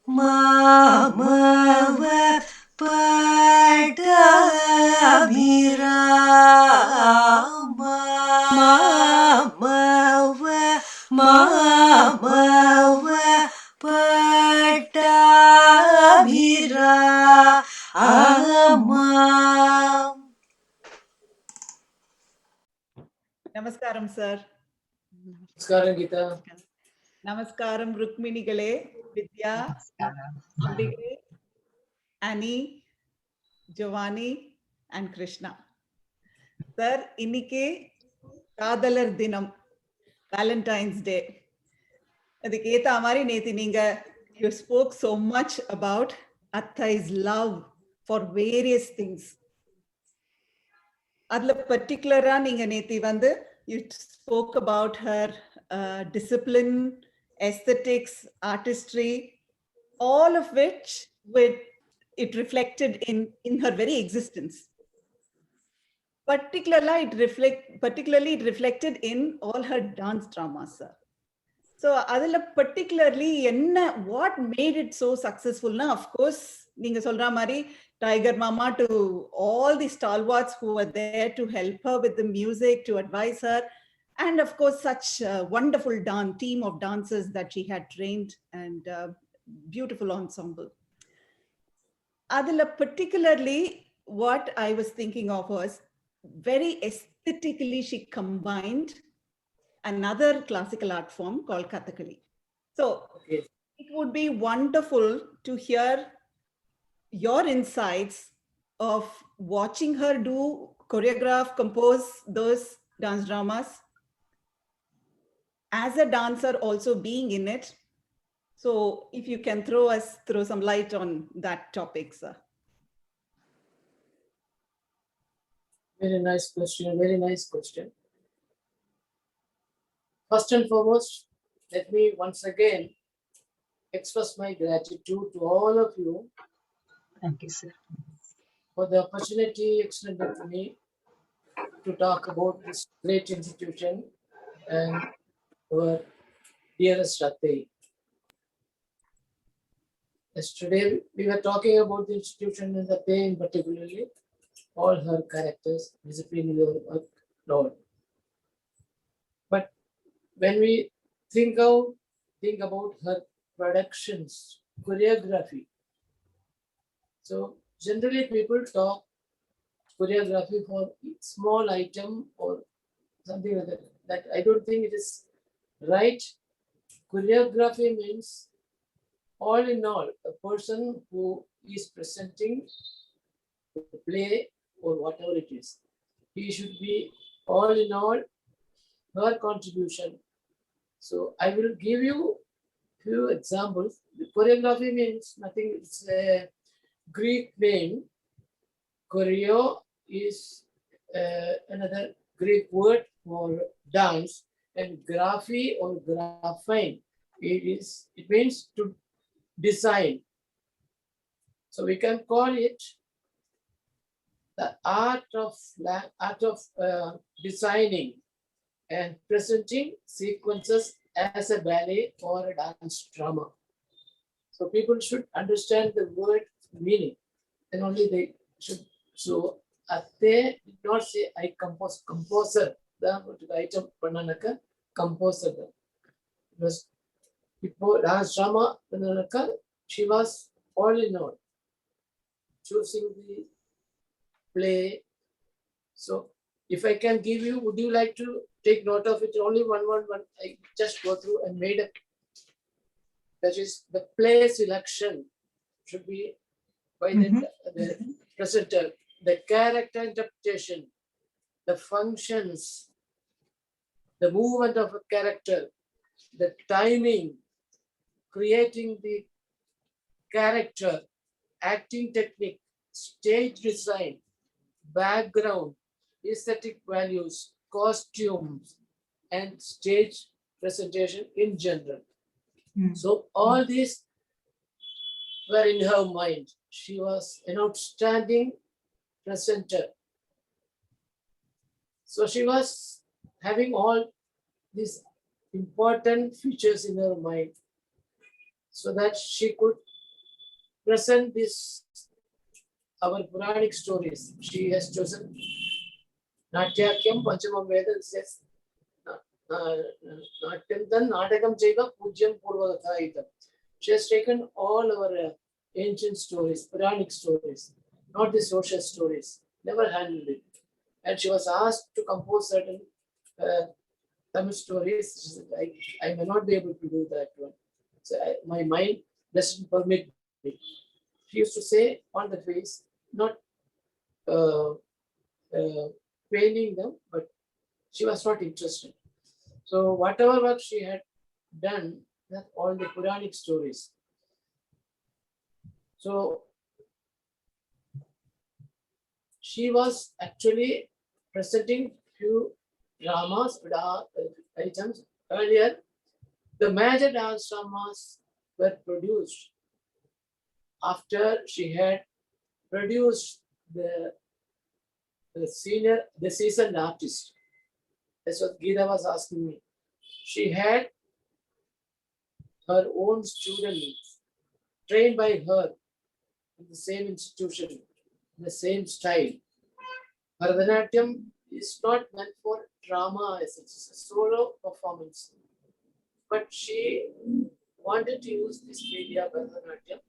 Mama Pattabhirama Mama Pattabhirama. Namaskaram, sir. Namaskaram, Geetha. Namaskaram, Rukminigale, Vidya, Ambihai, Annie, Jovani, and Krishna. Sir, innike Kadalar Dinam, Valentine's Day. The Geetha Amari Neti Ninga, you spoke so much about Attai's love for various things. Adla particular Ninga Neti Vande, you spoke about her discipline, aesthetics, artistry, all of which it reflected in her very existence. Particularly, it reflected in all her dance dramas. Sir. So, adala particularly, what made it so successful? Na, of course, Ninga Solra Mari, Tiger Mama, to all the stalwarts who were there to help her with the music, to advise her. And of course, such a wonderful team of dancers that she had trained and beautiful ensemble. Adila, particularly, what I was thinking of was very aesthetically, she combined another classical art form called Kathakali. So it would be wonderful to hear your insights of watching her do, choreograph, compose those dance dramas, as a dancer also being in it. So if you can throw some light on that topic, sir. Very nice question. Very nice question. First and foremost, let me once again express my gratitude to all of you. Thank you, sir. For the opportunity extended to me to talk about this great institution and our dearest Ratei. Yesterday, we were talking about the institution and the pain, particularly all her characters, discipline, work, Lord. But when we think about her productions, choreography. So generally, people talk choreography for small item or something like that. That I don't think it is right. Choreography means all in all, a person who is presenting the play or whatever it is, he should be all in all her contribution. So I will give you few examples. The choreography means nothing, it's a Greek name. Choreo is another Greek word for dance, and graphy or graphine, it means to design. So we can call it the art of designing and presenting sequences as a ballet or a dance drama. So people should understand the word meaning, and only they should. So they did not say I composer. The item pananaka composer. Because before dance drama pananaka, she was all in all choosing the play. So if I can give you, would you like to take note of it? Only one. I just go through and made a. That is the play selection should be by the presenter, the character interpretation, the functions, the movement of a character, the timing, creating the character, acting technique, stage design, background, aesthetic values, costumes, and stage presentation in general. So all these were in her mind. She was an outstanding presenter. So she was having all these important features in her mind so that she could present this, our Puranic stories. She has chosen Natyakyam Panchamam Veda says Natyam Tan Natakam Chaiva Pujyam Purvagatha Itam. She has taken all our ancient stories, Puranic stories, not the social stories, never handled it. And she was asked to compose certain Tamil stories. She said, I may not be able to do that one. So my mind doesn't permit me. She used to say on the face, not painting them, but she was not interested. So whatever work she had done, that all the Puranic stories. So she was actually presenting few dramas, items. Earlier, the major dance dramas were produced after she had produced the seasoned artist. That's what Geetha was asking me. She had her own students trained by her in the same institution, in the same style. Bharata Natyam is not meant for drama, it's a solo performance. But she wanted to use this media, Bharata Natyam,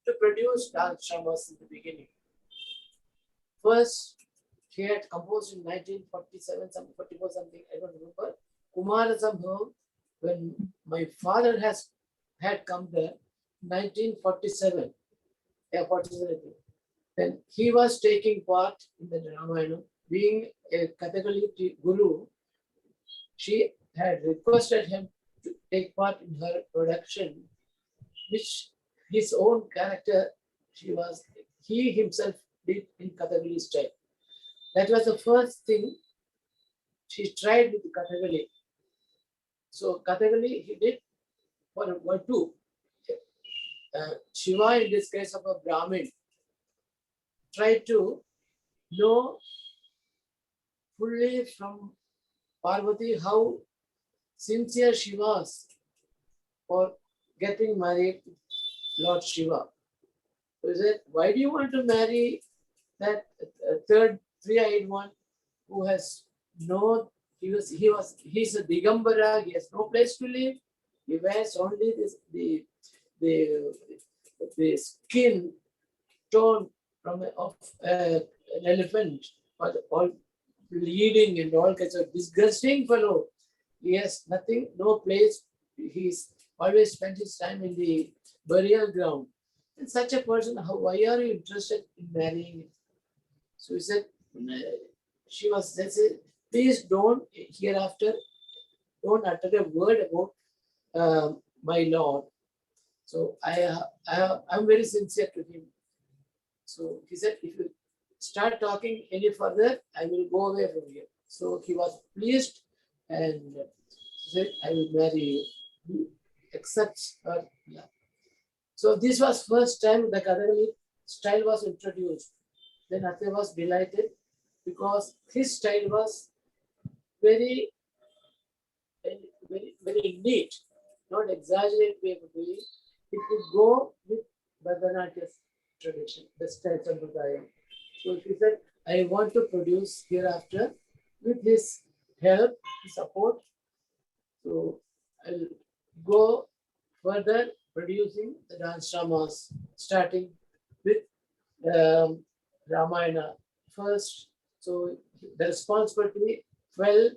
to produce dance dramas in the beginning. First, she had composed in 1947, 44 something, I don't remember. Kumarasambhavam, when my father had come there, 1947, yeah, 47, then he was taking part in the Ramayana, being a Kathakali guru. She had requested him to take part in her production, which his own character, he himself did in Kathakali style. That was the first thing she tried with Kathakali. So Kathakali he did for 1-2. Shiva, in this case of a Brahmin, tried to know fully from Parvati how sincere she was for getting married to Lord Shiva. So he said, why do you want to marry that third three-eyed one who has he's a Digambara, he has no place to live, he wears only the skin torn of an elephant, but all bleeding and all kinds of disgusting fellow. He has nothing, no place. He's always spent his time in the burial ground. And such a person, why are you interested in marrying him? So he said, she was said, please don't hereafter, don't utter a word about my Lord. So I'm very sincere to him. So he said, if you start talking any further, I will go away from here. So he was pleased and he said, I will marry you. He accepts her. Yeah. So this was first time the Kathakali style was introduced. Then Atya was delighted because his style was very, very, very neat, not exaggerated way of doing it. It would go with Bharatanatyam's tradition, the style Sampradaya. So she said, I want to produce hereafter with his help, his support. So I'll go further producing the dance dramas, starting with Ramayana first. So the responsibility fell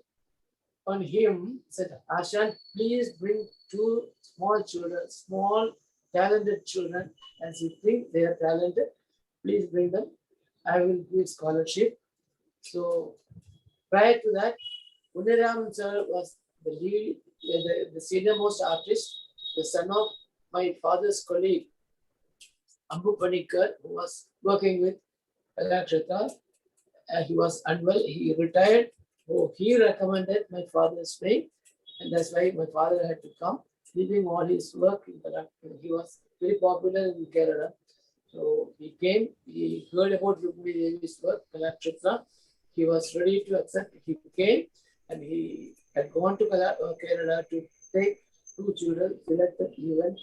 on him. Said, Ashan, please bring 2 small children, small talented children, as you think they are talented, please bring them. I will give scholarship. So prior to that, Uniraman sir was the lead, the senior most artist, the son of my father's colleague, Ambu Panikar, who was working with Kalakshetra. He was unwell, he retired. So he recommended my father's name, and that's why my father had to come, leaving all his work in Kalakshetra. He was very popular in Kerala. So he came, he heard about Rukmini Devi's work, Kalakshetra. He was ready to accept. He came and he had gone to Kerala to take 2 children, selected, he went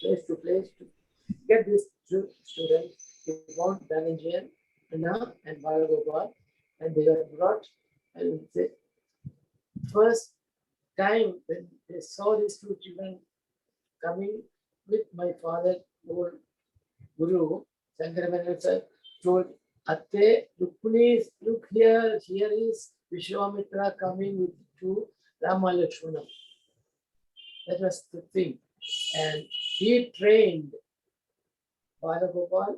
place to place to get these first time when they saw these two children coming with my father, old Guru, Shankaramanasa told, Atte, Rukmini, look here, here is Vishwamitra coming with two Rama Lakshmana. That was the thing. And he trained Balagopal,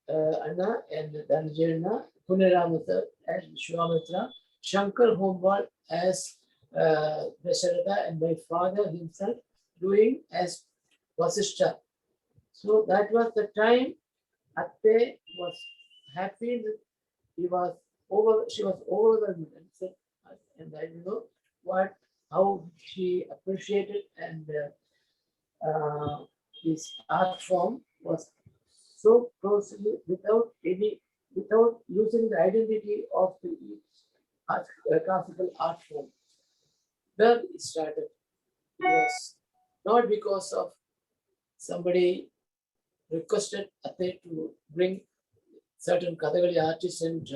Anna and Dhananjana, Puneramata as Vishwamitra, Shankar Hombal as Dasharatha, and my father himself doing as Vasishta. So that was the time Atte was happy that she was overwhelmed and said, and I don't know how she appreciated, and this art form was so closely without using the identity of the classical art form. Then it started. It was not because of somebody requested Atte to bring certain Kathakali artists and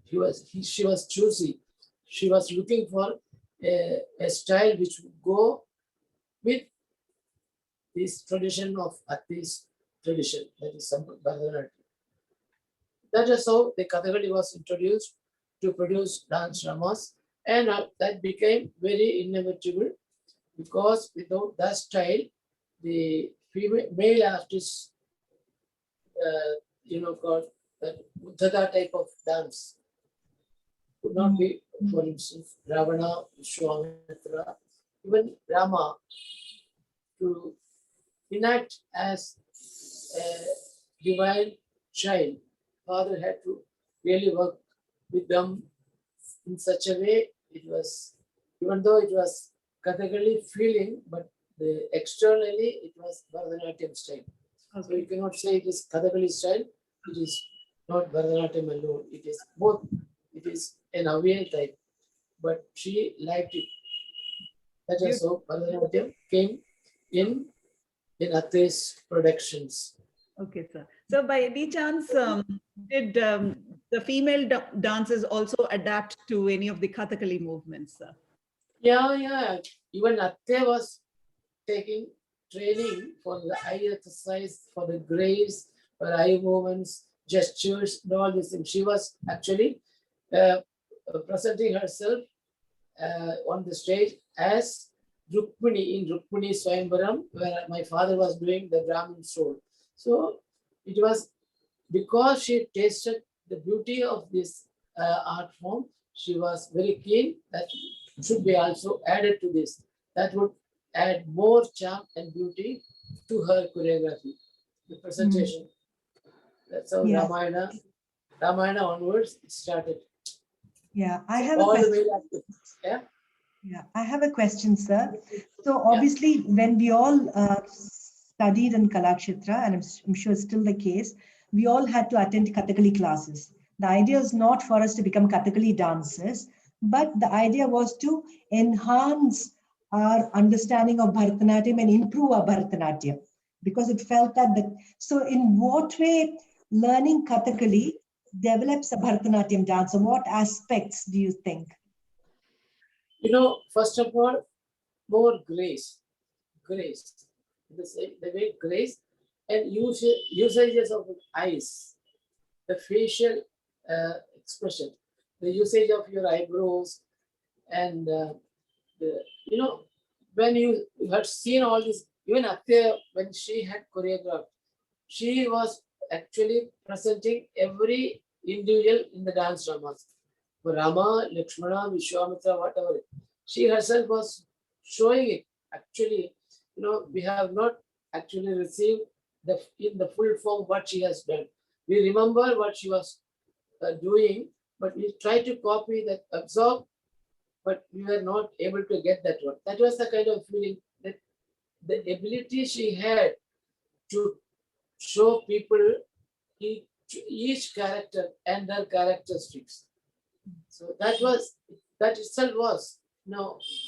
she was choosy. She was looking for a style which would go with this tradition of Atte's tradition, that is Bharatanatyam. That is how the Kathakali was introduced to produce dance dramas, and that became very inevitable, because without that style, the male artists, called that Uddhata type of dance could not be, for instance, Ravana, Vishwamitra, even Rama, to enact as a divine child. Father had to really work with them in such a way. It was, even though it was Kathakali feeling, but externally it was Bharatanatyam style. So you cannot say it is Kathakali style. It is not Bharatanatyam alone. It is both. It is an Avian type, but she liked it. That is how Bharatanatyam came in Atte's productions. Okay, sir. So by any chance, did the female dancers also adapt to any of the Kathakali movements, sir? Yeah. Even Atte was taking training for the eye exercise, for the grace, for eye movements, gestures, and all these things. She was actually presenting herself on the stage as Rukmini in Rukmini Swayamvaram, where my father was doing the Brahmin soul. So it was because she tasted the beauty of this art form, she was very keen that should be also added to this. That would add more charm and beauty to her choreography, the presentation. That's how Ramayana onwards it started. Yeah, I have all a question. The way up to, Yeah, I have a question, sir. So obviously, when we all studied in Kalakshetra, and I'm sure it's still the case, we all had to attend Kathakali classes. The idea is not for us to become Kathakali dancers, but the idea was to enhance our understanding of Bharatanatyam and improve our Bharatanatyam, because it felt that so in what way learning Kathakali develops a Bharatanatyam dance, or what aspects do you think? First of all, more grace, the way grace, and usages of the eyes, the facial expression, the usage of your eyebrows, and when you had seen all this, even Atte, when she had choreographed, she was actually presenting every individual in the dance dramas. For Rama, Lakshmana, Vishwamitra, whatever. She herself was showing it. Actually, we have not actually received in the full form what she has done. We remember what she was doing, but we try to copy that, absorb, but we were not able to get that one. That was the kind of feeling, that the ability she had to show people each character and their characteristics. So that itself was,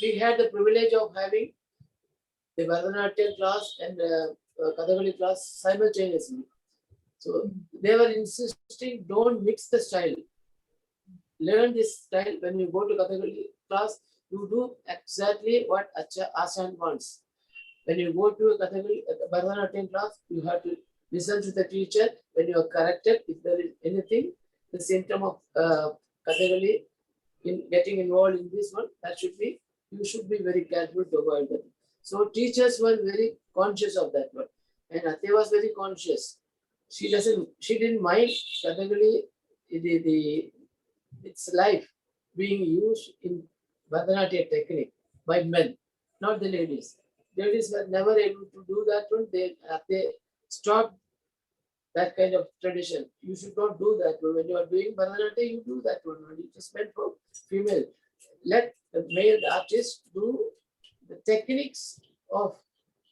we had the privilege of having the Bharatanatyam class and Kathakali class simultaneously. So they were insisting, don't mix the style. Learn this style. When you go to Kathakali class, You do exactly what Asan wants. When you go to a Kathakali Bharata Natyam class, you have to listen to the teacher. When you are corrected, if there is anything, the symptom of Kathakali in getting involved in this one, that should be, you should be very careful to avoid that. So teachers were very conscious of that one. And Ate was very conscious. She didn't mind Kathakali, its life being used in Bharatanatyam technique by men, not the ladies. Ladies were never able to do that one. They stopped that kind of tradition. You should not do that one. When you are doing Bharatanatyam, you do that one. It is meant for female. Let the male artist do the techniques of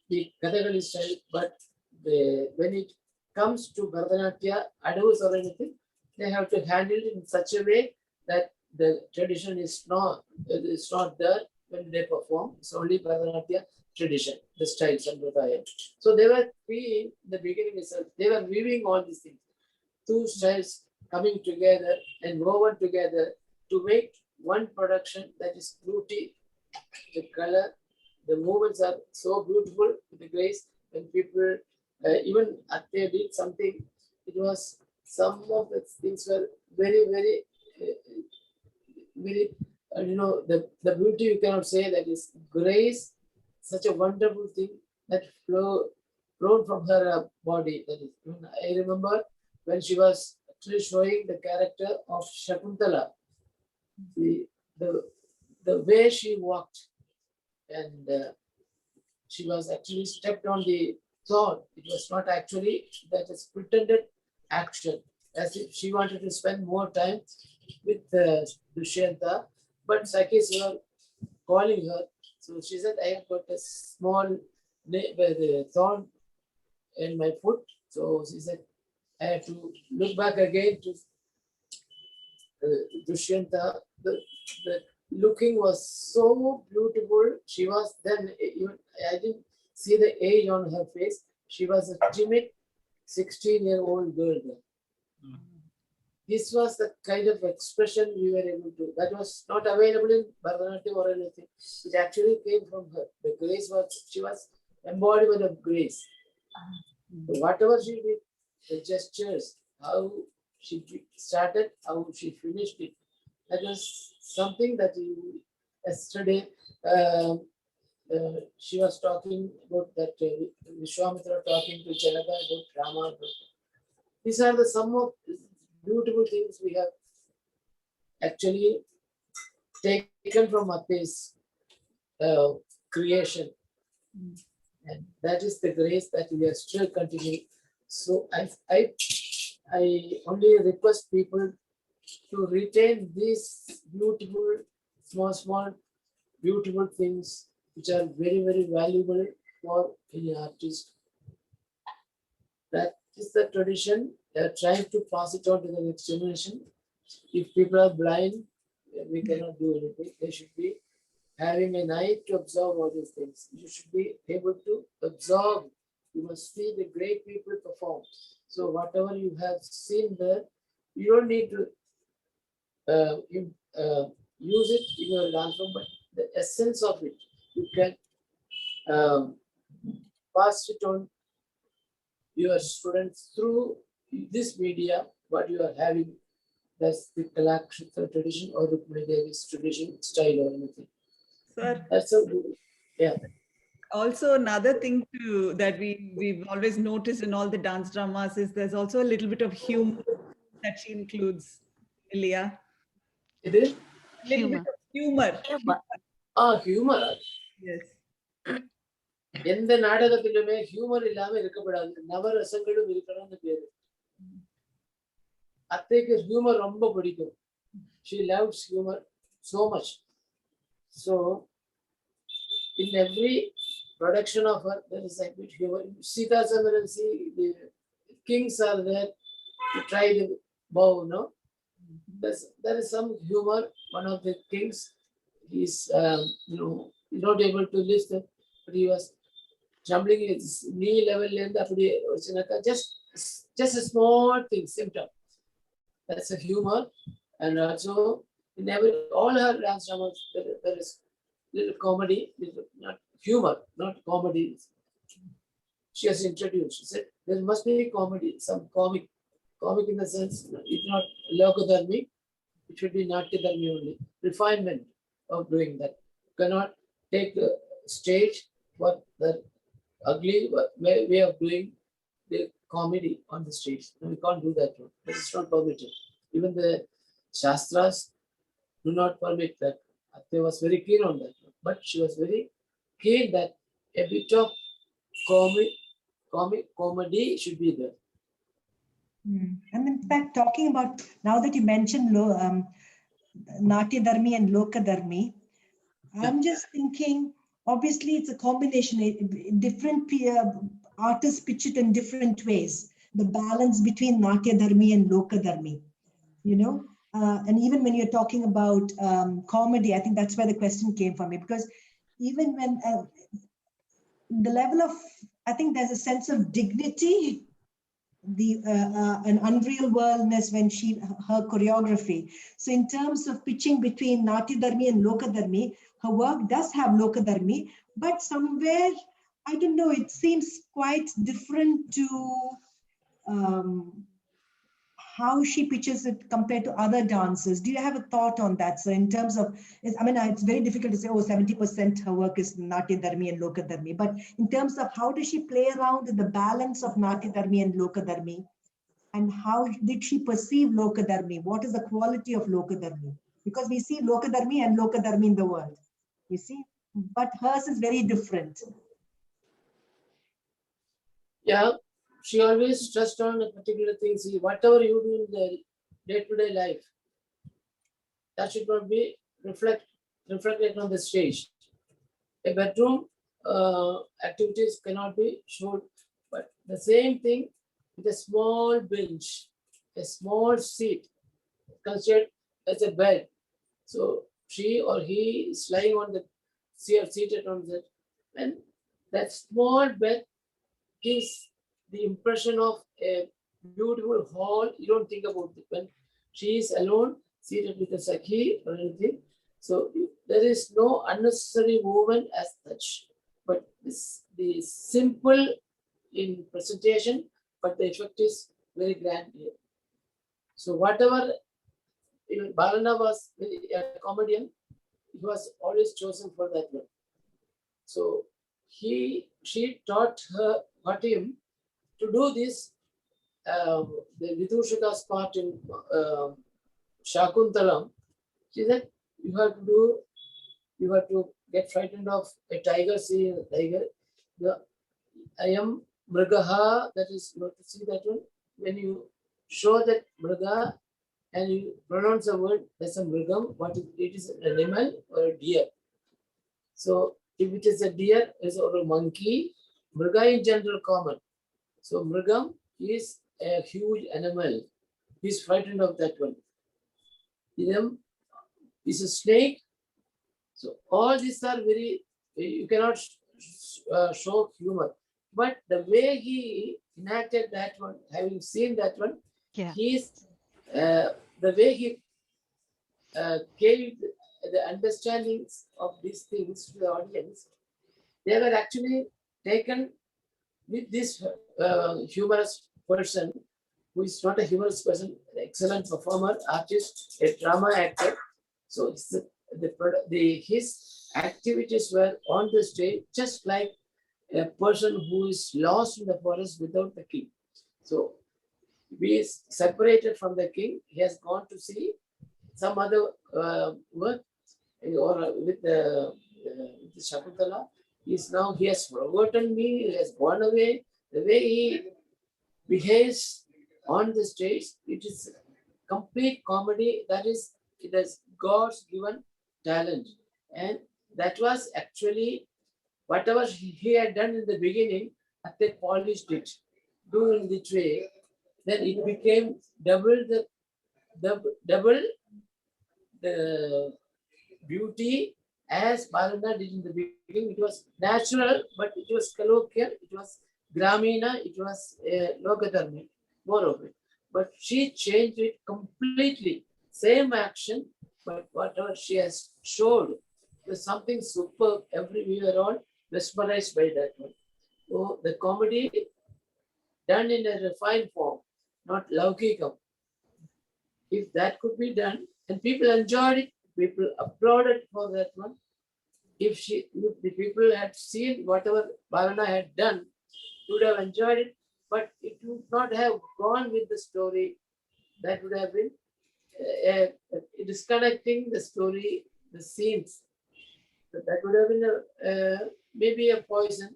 the Kathakali style, but when it comes to Bharatanatyam, adus or anything, they have to handle it in such a way that the tradition is not there when they perform. It's only Bharatanatyam tradition, the style, Sampradaya. So they were in the beginning itself, they were weaving all these things. Two styles coming together and woven together to make one production that is beauty, the color, the movements are so beautiful, the grace. When people, even Atte did something, it was, some of the things were very, very, very, the beauty you cannot say, that is grace, such a wonderful thing that flown from her body. That is, I remember when she was actually showing the character of Shakuntala, the way she walked, and she was actually stepped on the thorn. It was not actually, that is pretended action, as if she wanted to spend more time with Dushyanta, but Sakis were calling her. So she said, I have got a small thorn in my foot. So she said, I have to look back again to Dushyanta. The looking was so beautiful. She was then, even I didn't see the age on her face. She was a timid 16-year-old girl then. This was the kind of expression we were able to, that was not available in Bharatanatyam or anything. It actually came from her. The grace was, she was embodiment of grace. So whatever she did, the gestures, how she started, how she finished it, that was something that yesterday she was talking about that Vishwamitra talking to Janaka about Rama. These are the some of beautiful things we have actually taken from Atte's creation. And that is the grace that we are still continuing. So I only request people to retain these beautiful, small, beautiful things which are very, very valuable for any artist. That is the tradition. They are trying to pass it on to the next generation. If people are blind, we cannot do anything. They should be having an eye to observe all these things. You should be able to absorb. You must see the great people perform. So whatever you have seen there, you don't need to use it in your dance form, but the essence of it, you can pass it on your students through this media, what you are having. That's the Kalakshetra tradition or Rukmini Devi's tradition, style or anything. Sir, That's so good. Yeah. also another thing that we've always noticed in all the dance dramas is there's also a little bit of humor that she includes, Ilya. It is? A little bit of humor. Humor. Yes. எந்த நாடகத்திலுமே humour இல்லாம இருக்கப்படாது. நவரசங்களும் இருக்கணும்னு பேரு. அத்தைக்கு humour ரொம்ப பிடிக்கும். She loves humor so much. So in every production of her, there is a bit humor. Sita Chandran, see, the kings are there to try the bow, no? There is some humor. One of the kings, he's not able to lift it, but he was jumbling his knee level and just a small thing, symptom. That's a humor. And also in all her dance dramas, there is little comedy, little, not humor, not comedy. She has introduced. She said there must be comedy, some comic in the sense, it's not logodharmi, it should be natyadharmi only. Refinement of doing that. Cannot take the stage for the ugly way of doing the comedy on the stage. No, we can't do that one. That is not permitted. Even the Shastras do not permit that. Atte was very keen on that one. But she was very keen that a bit of comedy should be there. And in fact, talking about, now that you mentioned Natya Dharmi and Loka Dharmi, I'm just thinking, obviously it's a combination, different artists pitch it in different ways, the balance between Natya Dharmi and Loka Dharmi, you know, and even when you're talking about comedy, I think that's where the question came from me, because even when the level of, I think there's a sense of dignity, an unreal worldness when her choreography. So in terms of pitching between Natya Dharmi and Loka Dharmi, her work does have Loka Dharmi, but somewhere, I don't know, it seems quite different to how she pitches it compared to other dancers. Do you have a thought on that? So in terms of, I mean, it's very difficult to say, oh, 70% her work is Natya Dharmi and Loka Dharmi. But in terms of how does she play around with the balance of Natya Dharmi and Loka Dharmi? And how did she perceive Loka Dharmi? What is the quality of Loka Dharmi? Because we see Loka Dharmi and Loka Dharmi in the world, you see, but hers is very different. Yeah, she always stressed on a particular thing. See, whatever you do in the day-to-day life, that should not be reflected on the stage. A bedroom activities cannot be shown, but the same thing with a small bench, a small seat, considered as a bed. So she or he is lying on the seated on that, and that small bed gives the impression of a beautiful hall. You don't think about it when she is alone, seated with a Sakhi or anything. So there is no unnecessary movement as such, but the simple in presentation, but the effect is very grand here. So whatever, even Bharana was a comedian, he was always chosen for that one. So she taught him to do this, the Vidushika's part in Shakuntalam. She said, you have to get frightened of a tiger, see a tiger. I am Mrigaha, that is, you have to see that one. When you show that Mriga and you pronounce a word, that's a Mrigam, it is an animal or a deer. So if it is a deer, is or a monkey, Mriga in general common. So Mrigam is a huge animal. He is frightened of that one. Idam is a snake. So all these are very, you cannot show humor. But the way he enacted that one, having seen that one, the way he gave the understandings of these things to the audience, they were actually taken with this humorous person, who is not a humorous person, an excellent performer, artist, a drama actor. So his activities were on the stage, just like a person who is lost in the forest without the king. So he is separated from the king. He has gone to see some other work, or with the Shakuntala. He has forgotten me, he has gone away. The way he behaves on the stage, it is complete comedy. That is, it is God's given talent. And that was actually whatever he had done in the beginning, they polished it, doing this way. Then it became double the beauty as Bharata did in the beginning. It was natural, but it was colloquial, it was Gramina, it was Logadharmi, more of it. But she changed it completely. Same action, but whatever she has showed was something superb. We were all mesmerized by that one. So the comedy done in a refined form, not laukikam. If that could be done, and people enjoyed it, people applauded for that one. If the people had seen whatever Bharana had done, would have enjoyed it, but it would not have gone with the story. That would have been disconnecting the story, the scenes. So that would have been maybe a poison,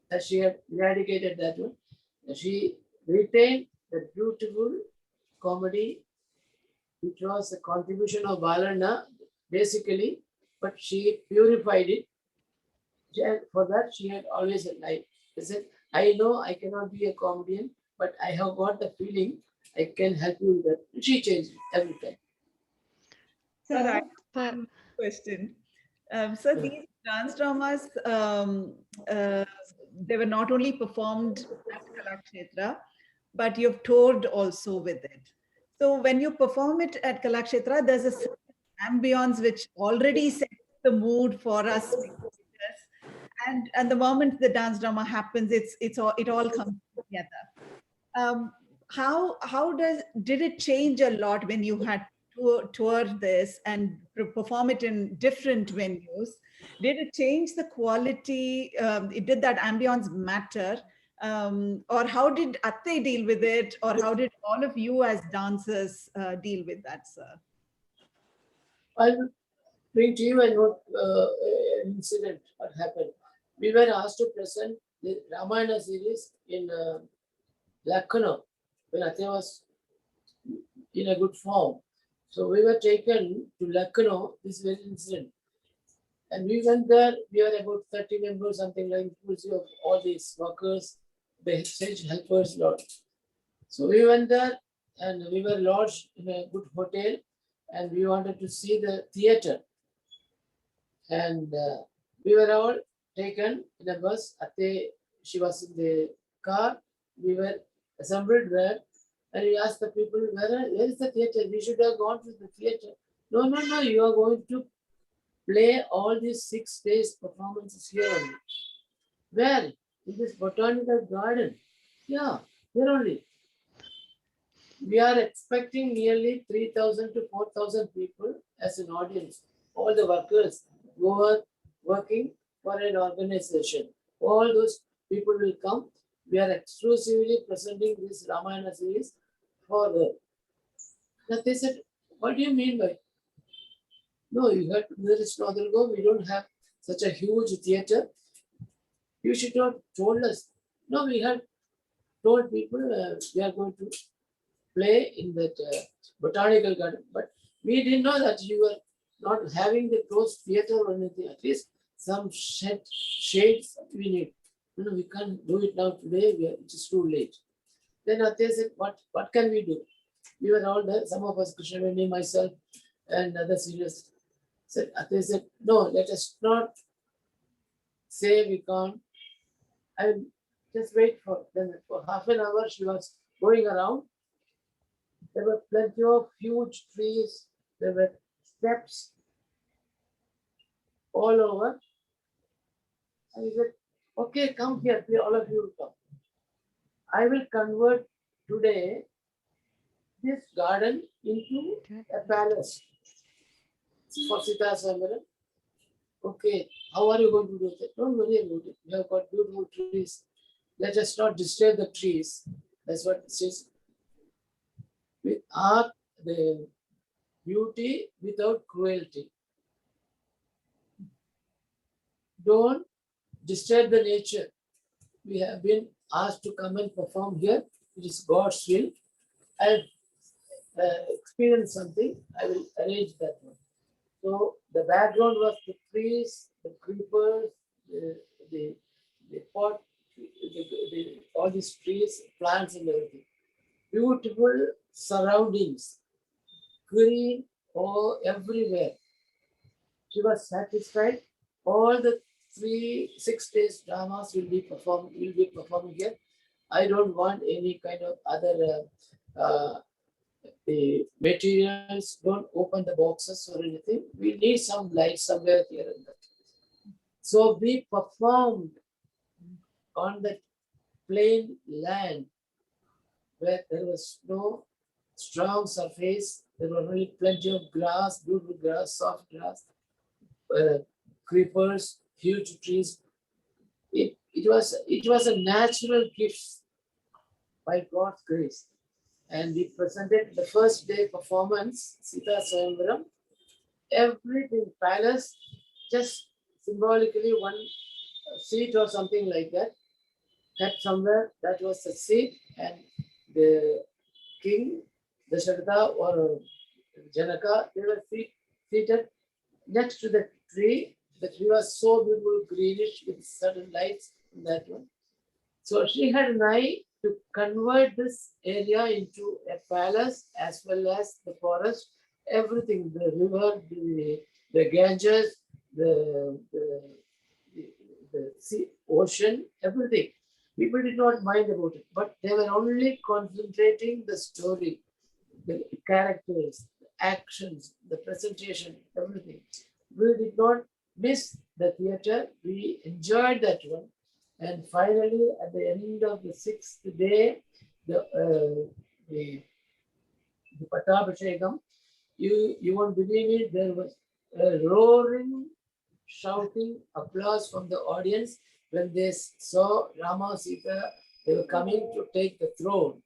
as she had eradicated that one. She retained the beautiful comedy, which was a contribution of Balana, basically, but she purified it. And for that, she had always a life. She said, I know I cannot be a comedian, but I have got the feeling I can help you with that. She changed it every time. So I have Sir. one question. So these dance dramas, they were not only performed at Kalakshetra, but you've toured also with it. So when you perform it at Kalakshetra, there's a certain ambience which already sets the mood for us spectators. And the moment the dance drama happens, it all comes together. How did it change a lot when you had tour this and perform it in different venues? Did it change the quality? Did that ambience matter? Or how did Atte deal with it? Or how did all of you as dancers deal with that, sir? I will bring to you an incident what happened. We were asked to present the Ramayana series in Lucknow when Atte was in a good form. So we were taken to Lucknow, this very incident. And we went there, we were about 30 members, something like inclusive of all these workers, the stage helpers, lot. So we went there and we were lodged in a good hotel and we wanted to see the theater. And we were all taken in a bus. Atte, she was in the car. We were assembled there. And we asked the people, where is the theater? We should have gone to the theater. No, you are going to play all these 6 days performances here only. Where? In this botanical garden. Yeah, here only. We are expecting nearly 3,000 to 4,000 people as an audience. All the workers who are working for an organization. All those people will come. We are exclusively presenting this Ramayana series for them. But they said, what do you mean by? No, you have to, there is no other go. We don't have such a huge theater. You should have told us. No, we have told people we are going to play in that botanical garden. But we didn't know that you were not having the closed theater or anything. At least some shades we need. No, we can't do it now today. It is too late. Then Atte said, what can we do? We were all there. Some of us, Krishnaveni, myself, and other seniors said, Atte said, no, let us not say we can't. I will just wait for then for half an hour. She was going around. There were plenty of huge trees. There were steps all over. And he said, okay, come here. All of you will come. I will convert today this garden into a palace for Sita Samaran. Okay, how are you going to do that? Don't worry about it. We have got beautiful trees. Let us not disturb the trees. That's what it says. With art, the beauty without cruelty. Don't disturb the nature. We have been asked to come and perform here. It is God's will. I've experienced something. I will arrange that one. So the background was the trees, the creepers, the pot, all these trees, plants and everything. Beautiful surroundings, green everywhere. She was satisfied. All the 6 days dramas will be performing here. I don't want any kind of other the materials, don't open the boxes or anything. We need some light somewhere here and there. So we performed on the plain land where there was no strong surface. There were really plenty of grass, beautiful grass, soft grass, creepers, huge trees. It was a natural gift by God's grace. And we presented the first day performance, Sita Swayamvaram, everything, palace, just symbolically one seat or something like that, kept somewhere, that was the seat, and the king, the Dasharatha or Janaka, they were seated next to the tree. The tree was so beautiful, greenish with certain lights in that one. So she had an eye to convert this area into a palace as well as the forest, everything, the river, the Ganges, the sea, ocean, everything. People did not mind about it, but they were only concentrating the story, the characters, the actions, the presentation, everything. We did not miss the theatre. We enjoyed that one. And finally, at the end of the 6th day, the Pattabhishekam, you won't believe it, there was a roaring, shouting applause from the audience when they saw Rama Sita, they were coming to take the throne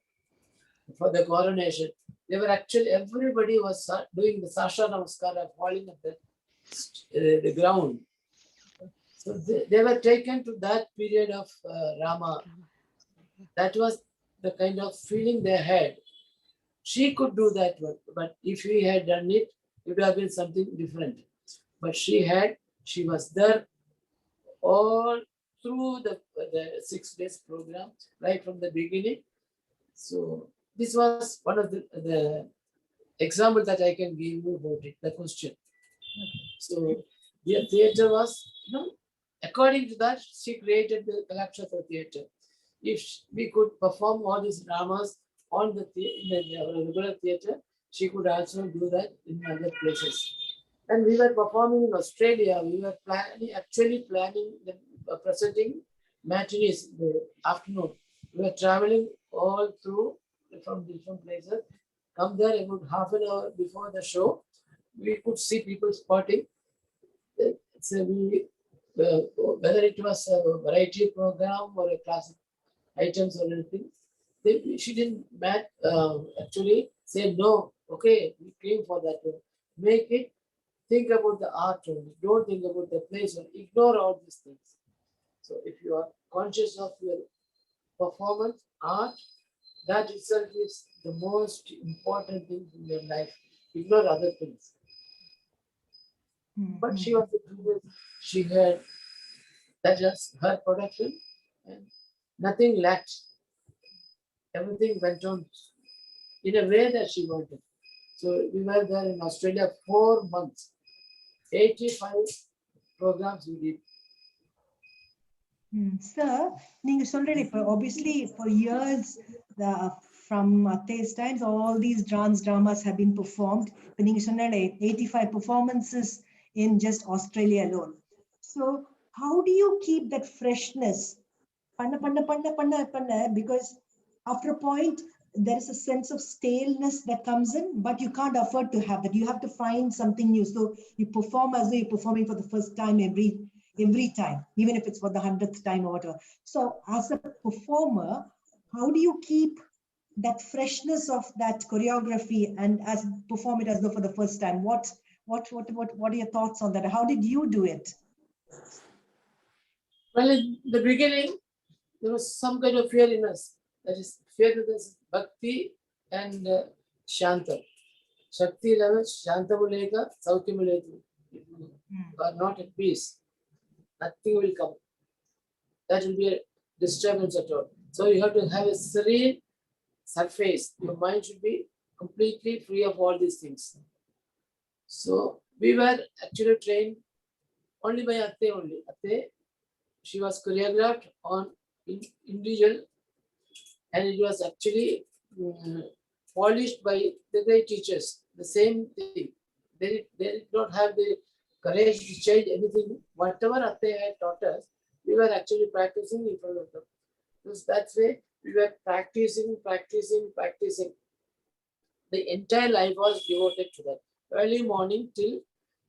for the coronation. They were actually, everybody was doing the Sasha Namaskara, falling at the ground. So they were taken to that period of Rama. That was the kind of feeling they had. She could do that one, but if he had done it, it would have been something different. But she was there all through the 6 days program, right from the beginning. So this was one of the example that I can give you about it, the question. So the theatre was, according to that, she created the Kalakshetra theatre. If we could perform all these dramas on the regular theatre, she could also do that in other places. And we were performing in Australia. We were actually planning presenting matinees in the afternoon. We were traveling all through from different places. Come there about half an hour before the show. We could see people spotting. Whether it was a variety program or a classic items or anything, she didn't actually say no. Okay, we came for that one. Make it. Think about the art only. Don't think about the place or ignore all these things. So if you are conscious of your performance, art, that itself is the most important thing in your life. Ignore other things. But she was she had, that was her production, and nothing lacked. Everything went on in a way that she wanted. So we were there in Australia 4 months. 85 programs we did. Sir, obviously for years, from Atte's times, all these dance dramas have been performed. 85 performances in just Australia alone. So how do you keep that freshness? Because after a point, there is a sense of staleness that comes in, but you can't afford to have that. You have to find something new. So you perform as though you're performing for the first time every time, even if it's for the 100th time or whatever. So as a performer, how do you keep that freshness of that choreography and as perform it as though for the first time? What are your thoughts on that? How did you do it? Well, in the beginning, there was some kind of fear in us. That is, fear to this bhakti and shanta. Shakti level, shanta mulega, sauti mulega. You are not at peace, nothing will come. That will be a disturbance at all. So you have to have a serene surface. Your mind should be completely free of all these things. So we were actually trained only by Atte only. Atte, she was choreographed on individual, and it was actually polished by the great teachers. The same thing. They did not have the courage to change anything. Whatever they had taught us, we were actually practicing in front of them. Because that's way we were practicing. The entire life was devoted to that. Early morning till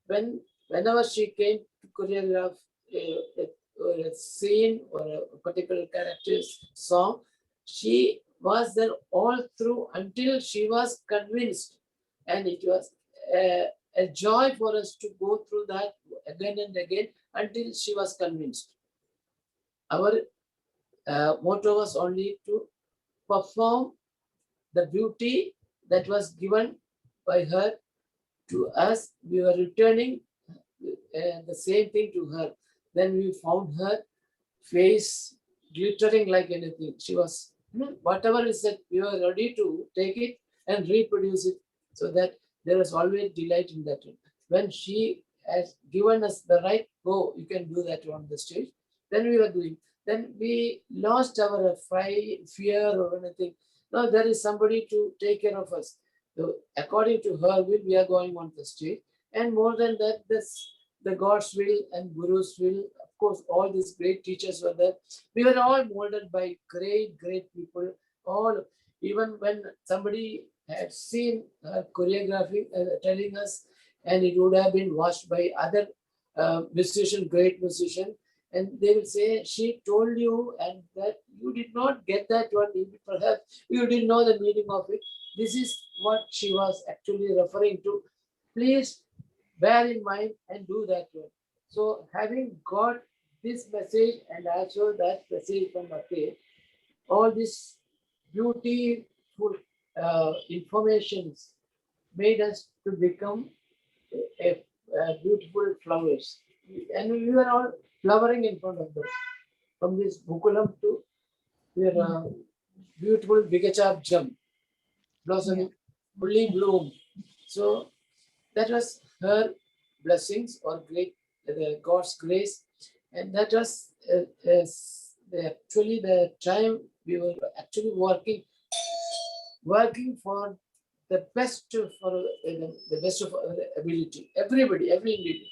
whenever she came to choreograph a scene or a particular character's song, she was there all through until she was convinced. And it was a joy for us to go through that again and again until she was convinced. Our motto was only to perform the beauty that was given by her to us. We were returning the same thing to her. Then we found her face glittering like anything. She was, whatever is said, we were ready to take it and reproduce it, so that there was always delight in that. When she has given us the right, go, you can do that on the stage, then we were doing. Then we lost our fear or anything. Now there is somebody to take care of us. So according to her will, we are going on the stage. And more than that, the God's will and Guru's will. Of course, all these great teachers were there. We were all molded by great people. All, even when somebody had seen her choreography, telling us, and it would have been watched by other great musician, and they will say, she told you, and that you did not get that one. Perhaps you didn't know the meaning of it. This is what she was actually referring to. Please bear in mind and do that one. So having got this message and also that message from Ate, all this beautiful informations made us to become a beautiful flowers. And we were all flowering in front of them. From this Bukulam to your beautiful Vigachab Jam, blossoming, fully bloom. So that was her blessings or great God's grace. And that was actually the time we were actually working for the best for the best of our ability. Everybody, every individual,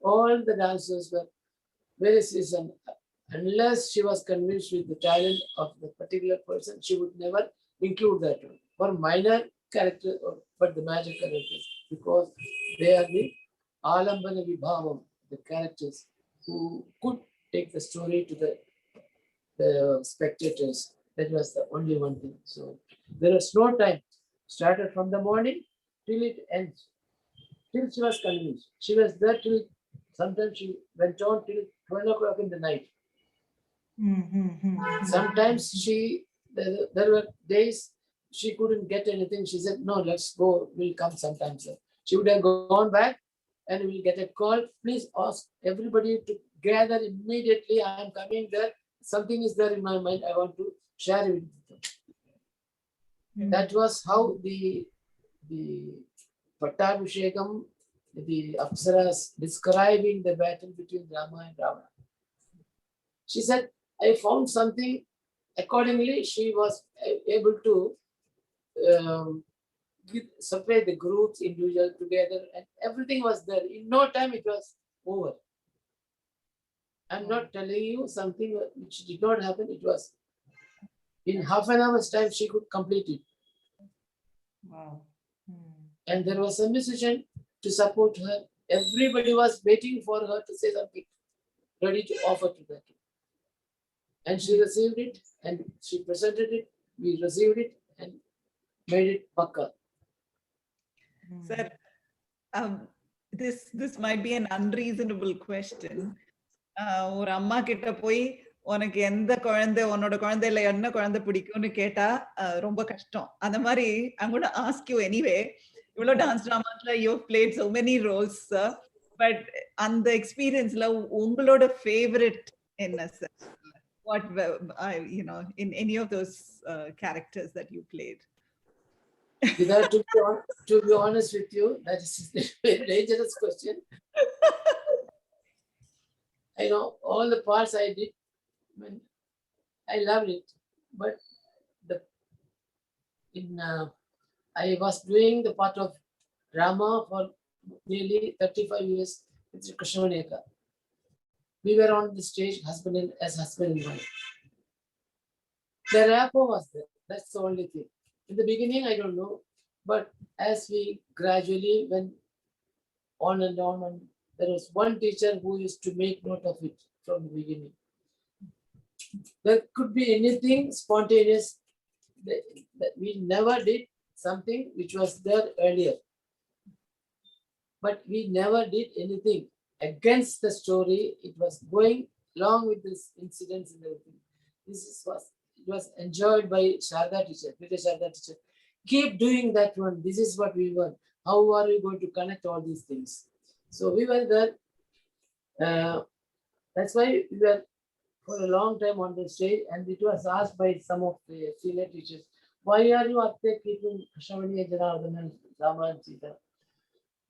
all the dancers were very seasoned. Unless she was convinced with the talent of the particular person, she would never include that one. For minor characters, but the major characters, because they are the Aalamara Vibhavam, the characters who could take the story to the spectators. That was the only one thing. So there was no time. Started from the morning till it ends. Till she was convinced. She was there till, sometimes she went on till 12 o'clock in the night. Sometimes there were days she couldn't get anything. She said, no, let's go. We'll come sometime, sir. She would have gone back and we'll get a call. Please ask everybody to gather immediately. I am coming there. Something is there in my mind. I want to share it with you. That was how the Pattabhishekam, the Apsaras describing the battle between Rama and Ravana. She said, I found something. Accordingly, she was able to separate the groups, individual together, and everything was there. In no time, it was over. I'm not telling you something which did not happen. It was in half an hour's time, she could complete it. Wow. And there was a musician to support her. Everybody was waiting for her to say something, ready to offer to that. And she received it and she presented it. We received it and made it pakka. Sir, this might be an unreasonable question. ஒரு அம்மா கிட்ட போய் உனக்கு எந்த குழந்தை உன்னோட குழந்தையில என்ன குழந்தை பிடிக்கும்னு கேட்டா ரொம்ப கஷ்டம். அந்த மாதிரி I'm going to ask you anyway. இவ்வளவு dance டிராமாஸ்ல you played so many roles, sir. But அந்த எக்ஸ்பீரியன்ஸ்ல உங்களோட ஃபேவரட் என்ன sir? What in any of those characters that you played? To be honest with you, that is a very dangerous question. I know all the parts I did. I loved it, but in I was doing the part of Rama for nearly 35 years with Krishnalatha. We were on the stage, husband and wife. The rapport was there. That's the only thing. In the beginning, I don't know, but as we gradually went on and on, and there was one teacher who used to make note of it from the beginning. There could be anything spontaneous that we never did something which was there earlier. But we never did anything against the story. It was going along with this incidents and everything. It was enjoyed by Sharda teacher, Vidya Sharda teacher. Keep doing that one. This is what we want. How are we going to connect all these things? So we were there. That's why we were for a long time on the stage, and it was asked by some of the senior teachers, why are you up there keeping Shivani, Janardhanan, Rama and Geetha?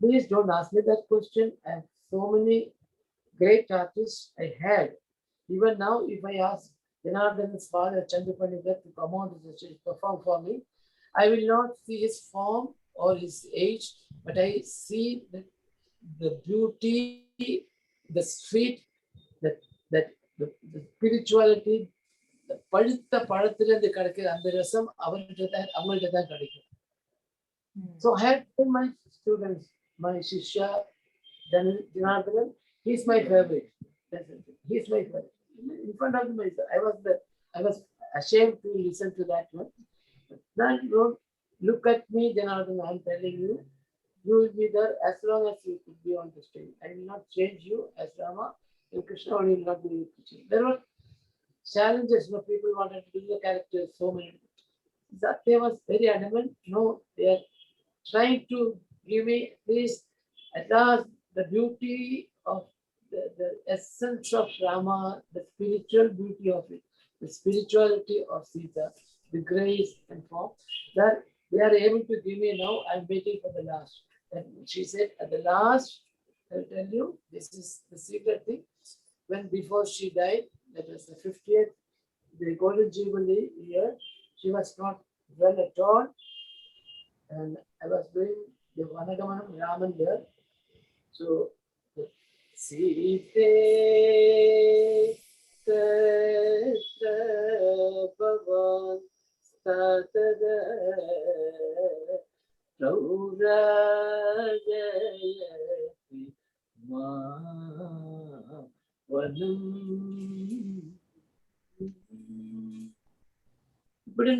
Please don't ask me that question. I have so many great artists I had. Even now, if I ask Janardhanan's father, Chandrapanigar, to come on to the stage, perform for me, I will not see his form or his age, but I see the beauty, the street, the spirituality, the பழுத்த பழத்திலிருந்து கிடைக்கிற அந்த ரசம் அவங்கள்ட்ட தான் கிடைக்கும். So I had my students, my Shishya, Janardhanan, he's my favorite. He's my favorite. In front of me, I was ashamed to listen to that one. Now don't look at me, Janardhanan, I'm telling you, you will be there as long as you could be on the stage. I will not change you as Rama, and Krishna will not be able to change. There were challenges, people wanted to do the characters, so many. Satya was very adamant. No, they are trying to give me this, at last, the beauty of the essence of Rama, the spiritual beauty of it, the spirituality of Sita, the grace and form, that they are able to give me now. I'm waiting for the last. And she said, at the last, I'll tell you, this is the secret thing. When before she died, that was the 50th, the Golden Jubilee year, she was not well at all. And I was doing the Vanagamanam Raman there. So, Sita Bhavan Statada Raurajayati Ma Vanam. But in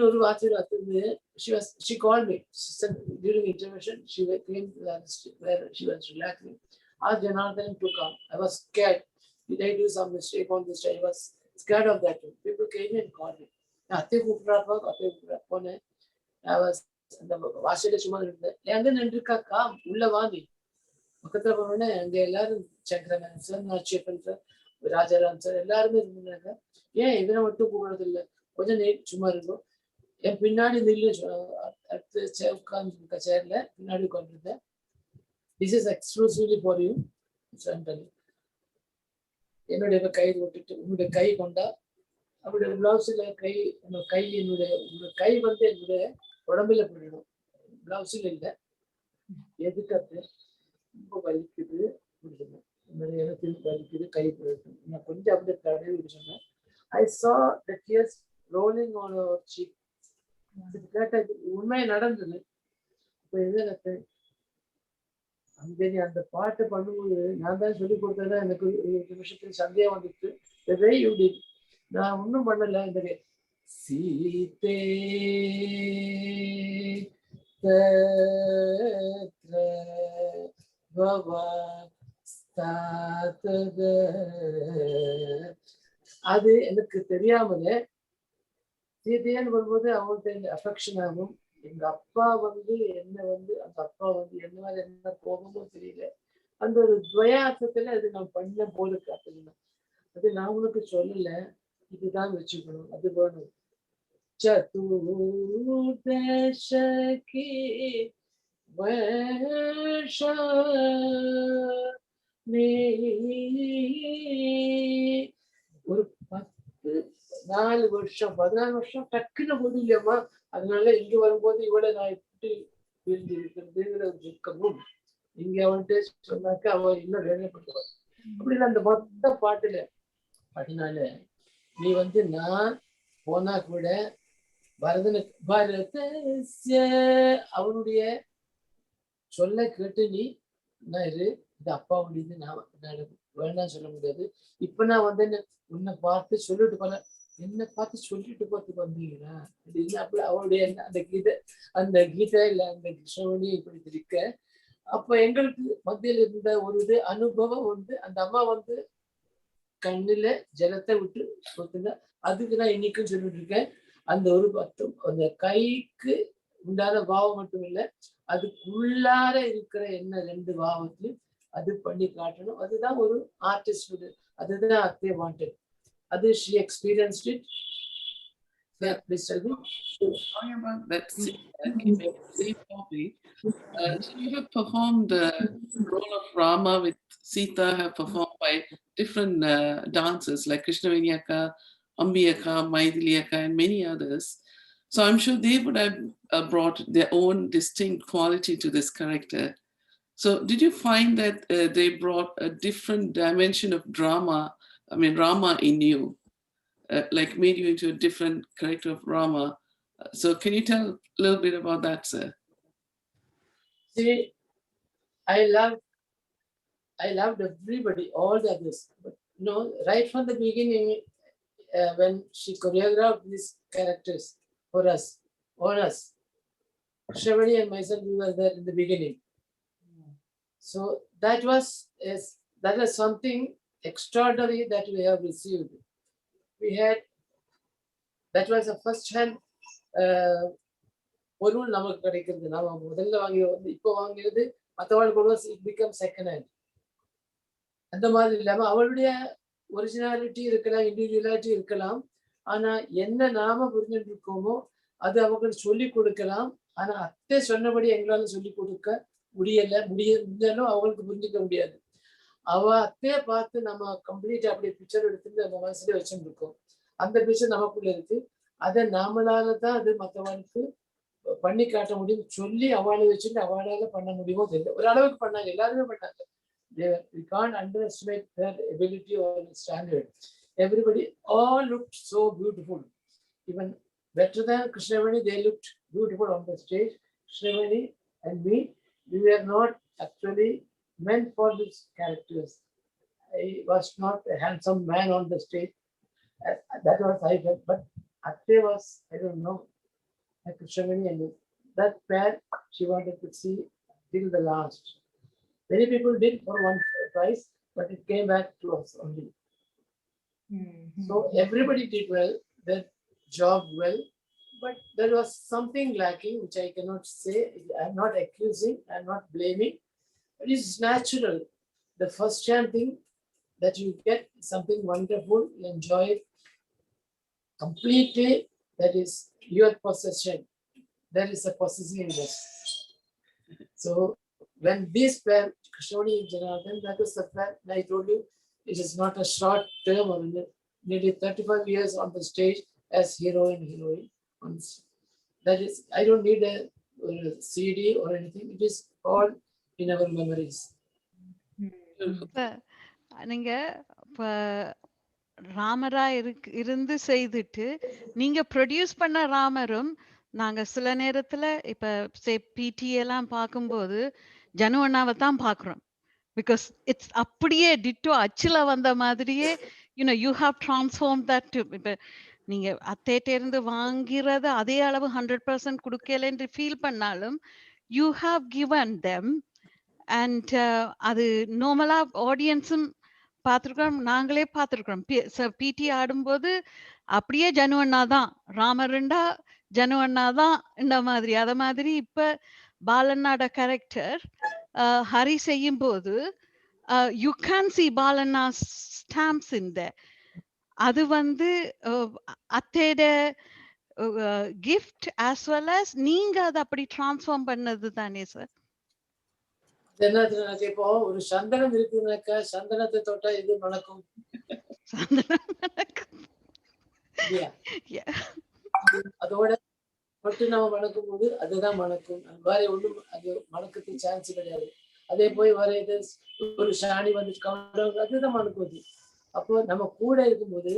she called me. She said, during intervention, she came where she was relaxing. Asked Janardhanan to come. I was scared. Did I do some mistake on this day? I was scared of that. People came and called me. I was வாசல சும்மா இருந்தேன். எங்க நின்றுக்காக்கா உள்ள வாங்கி பக்கத்துல போனோடனே அங்க எல்லாரும் Sankaran sir, Nachiyappan sir, Rajaram sir எல்லாருமே இருந்தாங்க. ஏன் இவனை மட்டும் கூப்பிடுறது இல்லை, கொஞ்சம் சும்மா இருக்கும். என் பின்னாடி நில்லு, அடுத்து உட்கார்ந்து சேர்ல பின்னாடி உட்காந்துருந்தேன். This is exclusively for you. என்னுடைய கை விட்டுட்டு உன்னுடைய கை கொண்டா அவருடைய பிளவுஸ்ல கை என்னுடைய கை வந்து என்னுடைய உடம்புல போயிடும், பிளவுஸ்ல இல்லை. எதுக்கு ரொம்ப வலிக்குது, என்னுடைய இடத்துல வலிக்குது, கை போயிடும். நான் கொஞ்சம் அப்படியே தடவி சொன்னேன். I saw the tears rolling on her cheek. உண்மையை நடந்தது. இப்ப எனக்கு அந்த பாட்டு பண்ணும்போது நான் தான் சொல்லி கொடுத்தா எனக்கு ஒரு நிமிஷத்துல சந்தேகம் வந்துச்சு. நான் ஒன்றும் பண்ணல. இந்த சீதே அது எனக்கு தெரியாமலே சீதையான்னு வரும்போது அவங்களுக்கு அஃபெக்ஷன் ஆகும். எங்க அப்பா வந்து என்ன அந்த அப்பா வந்து என்ன மேல என்ன கோபமும் தெரியல. அந்த ஒரு துவயாசத்துல அது நான் பண்ண போல காத்துக்கணும். அது நான் உனக்கு சொல்லல, இதுதான் வச்சுக்கணும், அது வேணும். சதுர்தசகி ஒரு 4 வருஷம் 14 வருஷம் டக்குன்னு போது இல்லையம்மா. அதனால இங்க வரும்போது இவளை நான் எப்படி பிரிஞ்சிருக்கிறதுங்கிற ஒரு துக்கமும் இங்க அவன்கிட்ட சொன்னாக்க அவன் இன்னும் வேதனைப்படுவான். அப்படி அந்த மொத்த பாட்டுல அதனால நீ நான் போனா கூட அவனுடைய சொல்ல கேட்டு நீ இரு, இது அப்பாவுடையது, நான் வேண்டாம் சொல்ல முடியாது. இப்ப நான் உன்னை பார்த்து சொல்லிட்டு போல, என்னை பார்த்து சொல்லிட்டு பார்த்து வந்தீங்களா அப்படின்னு அப்படி அவருடைய அந்த கீதை இல்ல அந்த கிருஷ்ணவணி இப்படி இருக்க. அப்ப எங்களுக்கு மத்தியில் இருந்த ஒரு அனுபவம் அந்த அம்மா கண்ணுல ஜலத்தை விட்டு கொடுத்துங்க. அதுக்கு நான் இன்னைக்கும் சொல்லிட்டு இருக்கேன். அந்த ஒரு அந்த கைக்கு உண்டான பாவம் மட்டும் இல்லை, அதுக்குள்ளார இருக்கிற என்ன 2 பாவத்திலும் அது பண்ணி காட்டணும். அதுதான் ஒரு ஆர்டிஸ்ட். அதுதான் அத்தே வாண்டட். அது she experienced it. Yeah, please tell me. Talking about that same topic, so you have performed the role of Rama with Sita, have performed by different dancers like Krishnaveni Akka, Ambihai Akka, Maithili Akka, and many others. So I'm sure they would have brought their own distinct quality to this character. So did you find that they brought a different dimension of drama, Rama in you, like made you into a different character of Rama? So can you tell a little bit about that, sir? See, I loved everybody, all the others. But right from the beginning, when she choreographed these characters for us, all us, Shravani and myself, we were there in the beginning. So that was something extraordinary that we have received. That was the first hand பொருள் நமக்கு கிடைக்கிறது. நாம முதல்ல வாங்கியது இப்போ வாங்கியது மற்றவர்களுக்கு it becomes second hand. அந்த மாதிரி இல்லாம அவளுடைய ஒரிஜினாலிட்டி இருக்கலாம், இண்டிவிஜுவலாலிட்டி இருக்கலாம். ஆனா என்ன நாம புரிஞ்சுட்டு இருக்கோமோ அது அவங்களுக்கு சொல்லி கொடுக்கலாம். ஆனா அத்தை சொன்னபடி எங்களால சொல்லி கொடுக்க முடியலும் அவங்களுக்கு புரிஞ்சுக்க முடியாது. அவ அத்தைய பார்த்து நம்ம கம்ப்ளீட்டா அப்படியே பிக்சர் எடுத்துட்டு நம்ம மனசுல வச்சுருக்கோம். அந்த பிக்சர் நமக்குள்ள இருக்கு. அதை நாமளால தான் அது மற்றவனுக்கு பண்ணி காட்ட முடியும். சொல்லி அவளை வச்சுட்டு அவளால பண்ண முடியுமோ தெரியல. ஒரு அளவுக்கு பண்ணாங்க, எல்லாருமே பண்ணாங்க. We can't underestimate their ability or standard. Everybody all looked so beautiful. Even better than Krishnavani, they looked beautiful on the stage. Krishnavani and me, we were not actually meant for these characters. I was not a handsome man on the stage. That was I felt. But Atte was, I don't know, like Krishnavani and that pair she wanted to see till the last. Many people did for one prize, but it came back to us only. So everybody did well, their job well, but there was something lacking, which I cannot say. I'm not accusing, I'm not blaming. It is natural. The first chance thing that you get something wonderful, you enjoy it completely, that is your possession. There is a possessiveness. So when this pair, Krishnavani and Janardhanan, that was the pair, I told you, it is not a short term or nearly 35 years on the stage as hero and heroine. That is, I don't need a CD or anything. It is all in our memories. நீங்க ராமரா இருந்து செய்துட்டு நீங்க produce பண்ண ராமரும் நாங்க சில நேரத்துல இப்ப பிடி எல்லாம் பார்க்கும்போது ஜனு அண்ணாவை தான் பாக்குறோம். பிகாஸ் இட்ஸ் அப்படியே டிட்டோ அச்சுல வந்த மாதிரியே யூ ஹாவ் டிரான்ஸ்ஃபார்ம் தட். இப்ப நீங்க அத்தேட்ட இருந்து வாங்கிறத அதே அளவு 100% கொடுக்கலன்னு ஃபீல் பண்ணாலும் you have given them. And அது நார்மலா ஆடியன்ஸும் பார்த்துருக்கோம், நாங்களே பார்த்துருக்கோம். பிடி ஆடும்போது அப்படியே ஜனு அண்ணா தான், ராமருண்டா ஜனு அண்ணா தான் இந்த மாதிரி. அத மாதிரி இப்ப பாலண்ணாட கேரக்டர் ஹரி செய்யும் போது யூ கேன் சி பாலண்ணா ஸ்டாம்ப்ஸ் இந்த. அது அத்தேட கிஃப்ட் ஆஸ் வெல் அஸ் நீங்க அதை அப்படி டிரான்ஸ்ஃபார்ம் பண்ணது தானே சார்? இப்போ ஒரு சந்தனம் இருக்குனாக்கா சந்தனத்தை தொட்டா இது மணக்கும். அதோட பட்டு நம்ம வணக்கும் போது அதுதான் மணக்கும். வேற ஒன்றும் அது மணக்கத்துக்கு சான்ஸ் கிடையாது. அதே போய் வேற எது ஒரு சாணி வந்துட்டு அதுதான் மணக்குவது. அப்போ நம்ம கூட இருக்கும்போது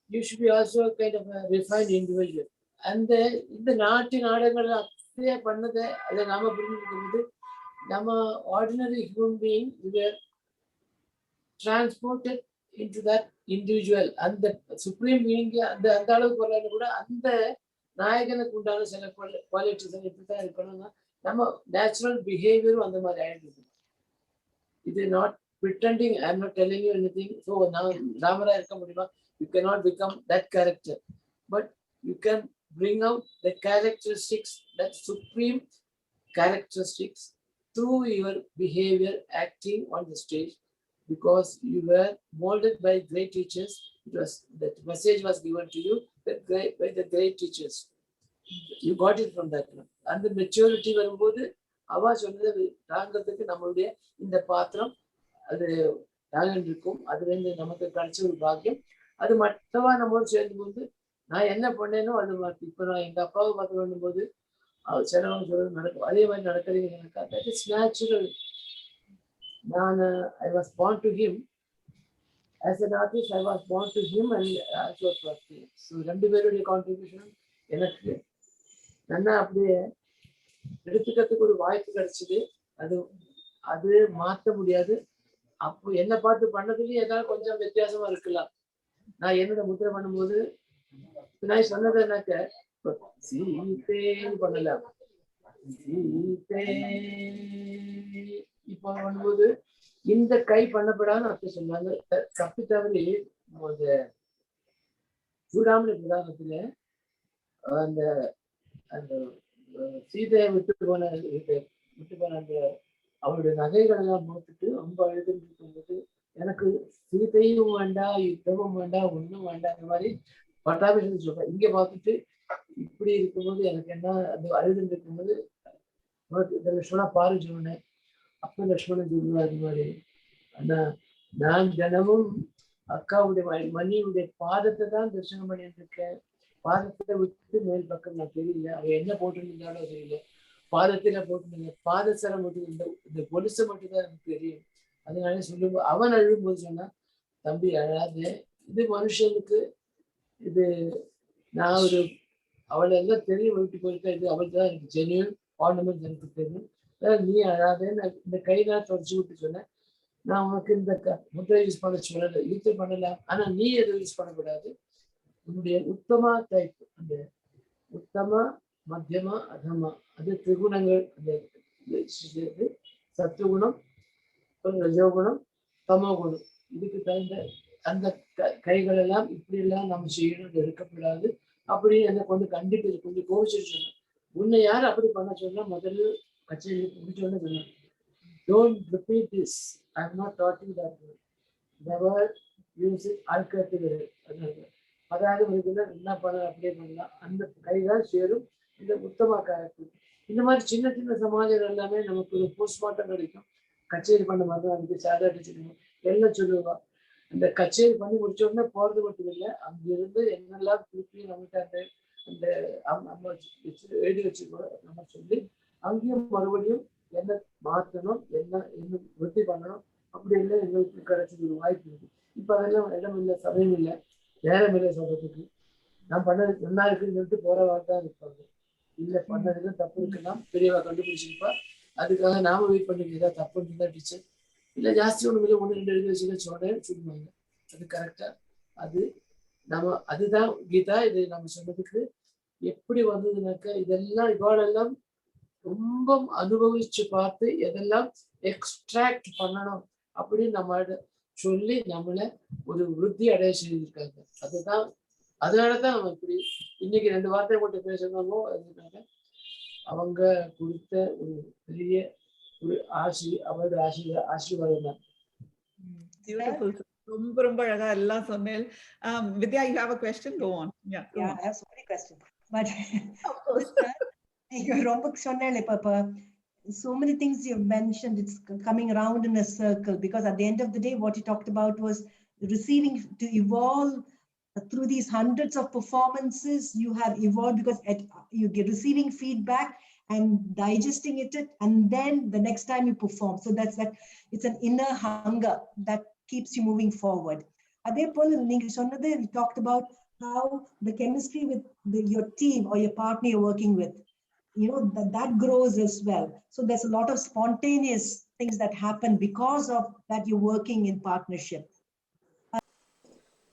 you should be also kind of a refined individual. அந்த இந்த நாட்டு நாடகங்கள் அப்படியே பண்ணதை அதை நாம புரிஞ்சுக்கும்போது நம்ம ordinary human being transported into that individual. அந்த சுப்ரீம் பீயிங் அந்த அந்த அளவுக்கு வரலான்னு கூட அந்த நாயகனுக்கு உண்டான சில குவாலிட்டிஸ் இப்படித்தான் இருக்கணும்னா நம்ம நேச்சுரல் பிஹேவியரும் அந்த மாதிரி ஆயிடுது. இது not pretending, I am not telling you anything. So now Ramara irukka mudiyuma, you cannot become that character, but you can bring out the characteristics, that supreme characteristics through your behavior, acting on the stage, because you were molded by great teachers. It was that message was given to you by the great teachers. You got it from that one. And the maturity வரும்போது அவா சொன்னது தாங்கிறதுக்கு நம்மளுடைய இந்த பாத்திரம் அது தாங்கன் இருக்கும். அதுல இருந்து நமக்கு கிடைச்ச ஒரு பாக்கியம். அது மற்றவா நம்மளோட சேர்ந்து போது நான் என்ன பண்ணேனோ அது மாதிரி இப்ப நான் எங்க அப்பாவை பார்த்து பண்ணும் போது சிலவங்க சொல்றது நடக்கும். அதே மாதிரி நடக்கிறீங்க எனக்கு தட் இஸ் நேச்சுரல். நான் I was born to him as an artist. I was born to him and also for him. So ரெண்டு பேருடைய கான்ட்ரிபியூஷன் எனக்கு நல்லா அப்படியே எடுத்துக்கிறதுக்கு ஒரு வாய்ப்பு கிடைச்சது. அது அது மாற்ற முடியாது. அப்போ என்ன பார்த்து பண்ணதுலயும் ஏதாவது கொஞ்சம் வித்தியாசமா இருக்கலாம். நான் என்னோட முத்திரை பண்ணும்போது நான் சொன்னது என்னக்க சீத்தேன்னு பண்ணலாம். சீத்தே இப்போ பண்ணும்போது இந்த கை பண்ணப்படாதுன்னு அப்படி சொன்னாங்க. தப்பி தவறி அந்த சூடாமணி புராணத்துல அந்த அந்த சீதையை விட்டு போன அந்த அவருடைய நகைகள் எல்லாம் பார்த்துட்டு ரொம்ப அழுதுன்னு இருக்கும்போது எனக்கு சீதையும் வேண்டாம், யுத்தமும் வேண்டாம், ஒண்ணும் வேண்டாம், அந்த மாதிரி பட்டாபிஷன் சொல்றேன். இங்க பார்த்துட்டு இப்படி இருக்கும்போது எனக்கு என்ன அது அழுதுன்னு இருக்கும்போது இந்த லட்சுமணா பாரு சொன்னேன். அப்ப லட்சுமணன் சொல்லுவா அது மாதிரி ஆனா நான் தினமும் அக்காவுடைய மணியுடைய பாதத்தை தான் தரிசனம் பண்ணிட்டு இருக்கேன். பாதத்தை விட்டு மேல் பக்கம் நான் தெரியல. அவ என்ன போட்டுருந்தாலும் தெரியல. பாதத்தில போட்டு பாதசரம் மட்டும் இந்த பொலிசை மட்டும் தான் எனக்கு தெரியும். அதனால சொல்லும்போது அவன் அழும்போது சொன்னா தம்பி அழாதே, இது மனுஷனுக்கு இது நான் ஒரு அவளை எல்லாம் தெரியும் விட்டு போயிருக்கேன். இது அவளுக்கு தான் எனக்கு ஜென்யூன் ஆர்னமெண்ட் எனக்கு தெரியும். நீ அழாதேன்னு இந்த கைதான் தொடச்சு விட்டு சொன்னேன். நான் உனக்கு இந்த முத்திரை யூஸ் பண்ண சொல்லலை, யூஸ் பண்ணலாம், ஆனா நீ எதுவும் யூஸ் பண்ணக்கூடாது. உன்னுடைய உத்தமா டைப், அந்த உத்தமா மத்தியமா அதமா, அது திரிகுணங்கள், அந்த சத்துவகுணம், ரஜோகுணம், தமோகுணம், இதுக்கு தகுந்த அந்த கைகள் எல்லாம் இப்படி எல்லாம் நம்ம செய்யணும், எடுக்கப்படாது அப்படின்னு என்ன கொஞ்சம் கண்டிப்பு கொஞ்சம் கோவிச்சுட்டு சொன்னேன். உன்னை யார் அப்படி பண்ண சொன்னா முதல்ல கச்சேரி முடிச்சோன்னு சொன்னேன். Don't repeat this. I am not taught you that word. Never use it altogether. அதாவது என்ன பண்ண அப்படியே பண்ணலாம். அந்த கைதான் சேரும் இந்த உத்தமா காயத்து. இந்த மாதிரி சின்ன சின்ன சமாஜம் எல்லாமே நமக்கு ஒரு போஸ்ட்மார்ட்டம் கிடைக்கும். கச்சேரி பண்ண மாதிரி அதுக்கு சாதா அடிச்சுக்கணும் எல்லாம் சொல்லுவா. அந்த கச்சேரி பண்ணி முடிச்ச உடனே போறது மட்டும் இல்லை, அங்கிருந்து என்னெல்லாம் திருப்பி நம்மகிட்ட அந்த நம்ம எழுதி வச்சுக்கோ நம்ம சொல்லி அங்கேயும் மறுபடியும் என்ன மாற்றணும், என்ன விருத்தி பண்ணணும் அப்படி இல்லை எங்களுக்கு கிடைச்சது ஒரு வாய்ப்பு இருக்கு. இப்ப அதெல்லாம் இடம் இல்லை, சமயம் இல்லை, நேரம் இல்லை சொல்றதுக்கு. நான் பண்ணது நல்லா இருக்குன்னு சொல்லிட்டு போற வார்த்தை இருப்பாங்க. இல்லை பண்ணதுல தப்பு இருக்குன்னா பெரியவா கண்டுபிடிச்சிருப்பா. அதுக்காக நாம வெயிட் பண்ணிக்க ஏதாவது தப்புன்னு இருந்தா டீச்சர் இல்லை ஜாஸ்தி ஒண்ணு இல்லை, 1 2 எழுதி வச்சுக்க சொன்னேன்னு சொல்லுவாங்க. அது கரெக்டா அது நம்ம அதுதான் கீதா. இது நம்ம சொன்னதுக்கு எப்படி வந்ததுனாக்கா இதெல்லாம் இவாளெல்லாம் ரொம்ப அனுபவிச்சு பார்த்து எதெல்லாம் எக்ஸ்ட்ராக்ட் பண்ணணும் அப்படின்னு நம்ம சொல்லி நம்மளை ஒரு விருத்தி அடைய செய்திருக்காங்க. அதுதான் அதனாலதான் அவன் இப்படி இன்னைக்கு 2 வார்த்தை மட்டும் பேசணுமோ அதுக்காக அவங்க கொடுத்த ஒரு பெரிய ஒரு அவரோட ஆசீர்வாதம் தான். ரொம்ப ரொம்ப அழகா எல்லாம் சொன்னேன். Vidya, you have a question? Go on. Yeah, I have so many questions. But ரொம்ப சொன்னேன் இப்ப so many things you've mentioned, it's coming around in a circle, because at the end of the day what you talked about was receiving to evolve through these hundreds of performances, you have evolved because you get receiving feedback and digesting it, and then the next time you perform. So it's an inner hunger that keeps you moving forward. We talked about how the chemistry with your team or your partner you're working with, that grows as well. So there's a lot of spontaneous things that happen because of that you're working in partnership.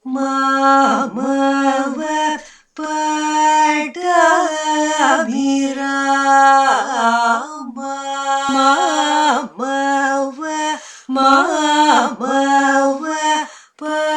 Mama Padabhirama Mama Padabhirama